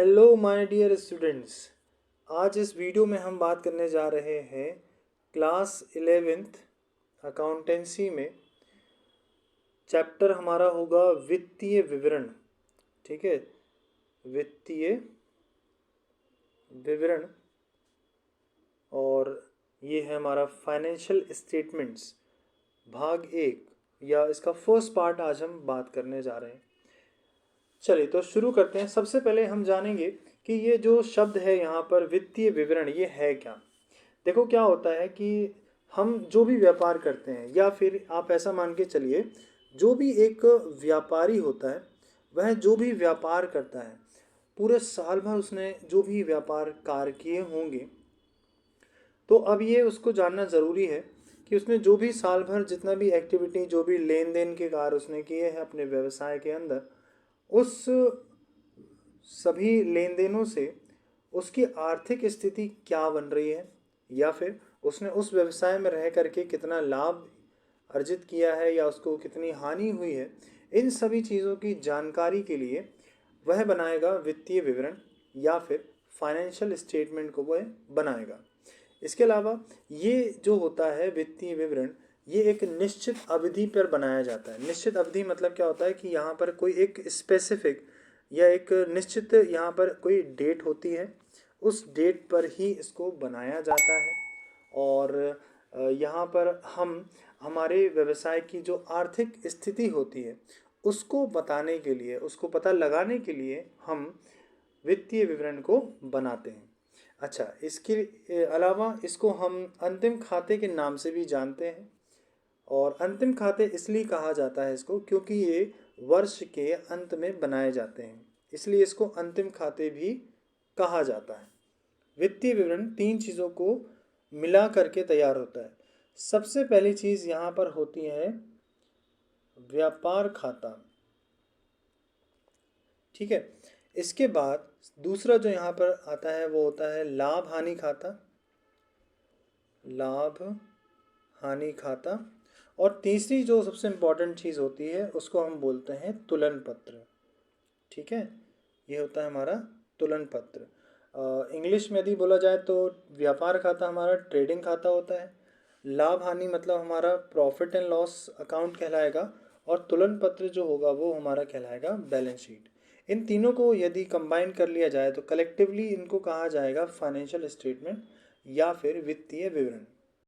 Hello my dear students. आज इस video में हम बात करने जा रहे हैं क्लास 11th अकाउंटेंसी में। चैप्टर हमारा होगा वित्तीय विवरण। ठीक है, वित्तीय विवरण। और ये है हमारा फाइनेंशियल स्टेटमेंट्स भाग 1 या इसका फर्स्ट पार्ट आज हम बात करने जा रहे हैं। चलिए तो शुरू करते हैं। सबसे पहले हम जानेंगे कि ये जो शब्द है यहाँ पर वित्तीय विवरण, ये है क्या। देखो क्या होता है कि हम जो भी व्यापार करते हैं, या फिर आप ऐसा मान के चलिए, जो भी एक व्यापारी होता है वह जो भी व्यापार करता है, पूरे साल भर उसने जो भी व्यापार कार्य किए होंगे, तो अब ये उसको जानना ज़रूरी है कि उसने जो भी साल भर जितना भी एक्टिविटी, जो भी लेन देन के कार्य उसने किए हैं अपने व्यवसाय के अंदर, उस सभी लेन देनों से उसकी आर्थिक स्थिति क्या बन रही है, या फिर उसने उस व्यवसाय में रह करके कितना लाभ अर्जित किया है या उसको कितनी हानि हुई है। इन सभी चीज़ों की जानकारी के लिए वह बनाएगा वित्तीय विवरण, या फिर फाइनेंशियल स्टेटमेंट को वह बनाएगा। इसके अलावा ये जो होता है वित्तीय विवरण, ये एक निश्चित अवधि पर बनाया जाता है। निश्चित अवधि मतलब क्या होता है कि यहाँ पर कोई एक स्पेसिफिक या एक निश्चित यहाँ पर कोई डेट होती है, उस डेट पर ही इसको बनाया जाता है। और यहाँ पर हम हमारे व्यवसाय की जो आर्थिक स्थिति होती है उसको बताने के लिए, उसको पता लगाने के लिए हम वित्तीय विवरण को बनाते हैं। अच्छा, इसके अलावा इसको हम अंतिम खाते के नाम से भी जानते हैं। और अंतिम खाते इसलिए कहा जाता है इसको क्योंकि ये वर्ष के अंत में बनाए जाते हैं, इसलिए इसको अंतिम खाते भी कहा जाता है। वित्तीय विवरण तीन चीज़ों को मिला करके तैयार होता है। सबसे पहली चीज़ यहाँ पर होती है व्यापार खाता। ठीक है, इसके बाद दूसरा जो यहाँ पर आता है वो होता है लाभ हानि खाता। लाभ हानि खाता। और तीसरी जो सबसे इम्पोर्टेंट चीज़ होती है उसको हम बोलते हैं तुलन पत्र। ठीक है, ये होता है हमारा तुलन पत्र। इंग्लिश में यदि बोला जाए तो व्यापार खाता हमारा ट्रेडिंग खाता होता है, लाभ हानि मतलब हमारा प्रॉफिट एंड लॉस अकाउंट कहलाएगा, और तुलन पत्र जो होगा वो हमारा कहलाएगा बैलेंस शीट। इन तीनों को यदि कंबाइन कर लिया जाए तो कलेक्टिवली इनको कहा जाएगा फाइनेंशियल स्टेटमेंट या फिर वित्तीय विवरण।